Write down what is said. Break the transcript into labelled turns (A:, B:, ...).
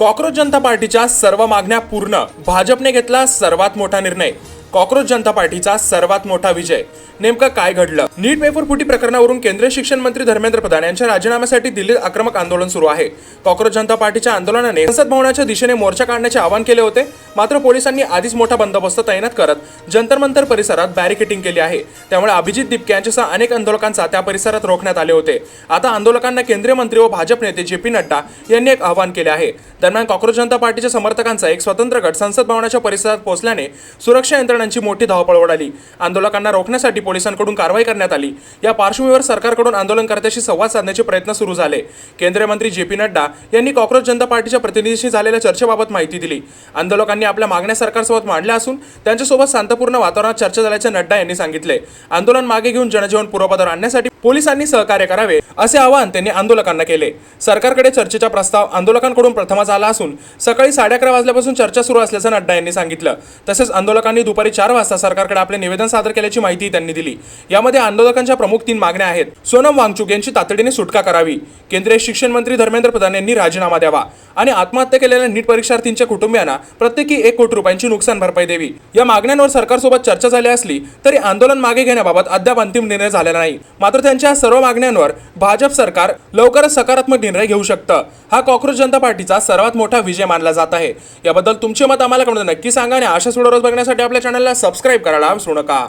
A: Cockroach जनता पार्टीच्या सर्व मागण्या पूर्ण, भाजपने घेतला सर्वात मोठा निर्णय। कॉकरोच जनता पार्टीचा सर्वात मोठा विजय। नेमकं काय घडलं? नीट पेपर फुटी प्रकरणावरून केंद्रीय शिक्षण मंत्री धर्मेंद्र प्रधान यांच्या राजीनाम्यासाठी दिल्लीत आक्रमक आंदोलन सुरू आहे। कॉकरोच जनता पार्टीच्या आंदोलनाने संसद भवनाच्या दिशेने मोर्चा काढण्याचे आवाहन केले होते, मात्र पोलिसांनी आधीच मोठा बंदोबस्त तैनात करत जंतर मंतर परिसरात बॅरिकेडिंग केली आहे। त्यामुळे अभिजित दिपके यांच्यासह अनेक आंदोलकांचा त्या परिसरात रोखण्यात आले होते। आता आंदोलकांना केंद्रीय मंत्री व भाजप नेते जे.पी. नड्डा यांनी एक आवाहन केले आहे। दरम्यान कॉकरोच जनता पार्टीच्या समर्थकांचा एक स्वतंत्र गट संसद भवनाच्या परिसरात पोहोचल्याने सुरक्षा यंत्रणांची मोठी धावपळ उडाली। आंदोलकांना रोखण्यासाठी पोलिसांकडून कारवाई करण्यात आली। या पार्श्वभूमीवर सरकारकडून आंदोलनकर्त्यांशी संवाद साधण्याचे प्रयत्न सुरू झाले। केंद्रीय मंत्री जे.पी. नड्डा यांनी कॉकरोच जनता पार्टीच्या प्रतिनिधींशी झालेल्या चर्चेबाबत माहिती दिली। आंदोलकांनी आपल्या मागण्या सरकारसोबत मांडल्या असून त्यांच्यासोबत शांतपूर्ण वातावरणात चर्चा झाल्याचे नड्डा यांनी सांगितले। आंदोलन मागे घेऊन जनजीवन पूर्वपदावर आणण्यासाठी पोलिसांनी सहकार्य करावे असे आवाहन त्यांनी आंदोलकांना केले। सरकारकडे चर्चेचा प्रस्ताव आंदोलकांकडून प्रथमच आला असून सकाळी 11:30 वाजल्यापासून चर्चा सुरू असल्याचं नड्डा यांनी सांगितलं। तसेच आंदोलकांनी दुपारी 4 वाजता सरकारकडे आपले निवेदन सादर केल्याची माहिती त्यांनी दिली। यामध्ये आंदोलकांच्या प्रमुख 3 मागण्या आहेत। सोनम वांगचुक यांची तातडीने सुटका करावी, केंद्रीय शिक्षण मंत्री धर्मेंद्र प्रधान यांनी राजीनामा द्यावा आणि आत्महत्या केलेल्या नीट परीक्षार्थींच्या कुटुंबियांना प्रत्येकी 1 कोटी रुपयांची नुकसान भरपाई द्यावी। या मागण्यांवर सरकारसोबत चर्चा झाली असली तरी आंदोलन मागे घेण्याबाबत अद्याप अंतिम निर्णय झालेला नाही। मात्र त्यांच्या सर्व मागण्यांवर भाजप सरकार लवकरच सकारात्मक निर्णय घेऊ शकतं। हा कॉकरोच जनता पार्टीचा सर्वात मोठा विजय मानला जात आहे। याबद्दल तुमचे मत आम्हाला कमेंटमध्ये नक्की सांगा आणि अशाच व्हिडिओ रोज बघण्यासाठी आपल्या चॅनलला सबस्क्राइब करायला विसरू नका।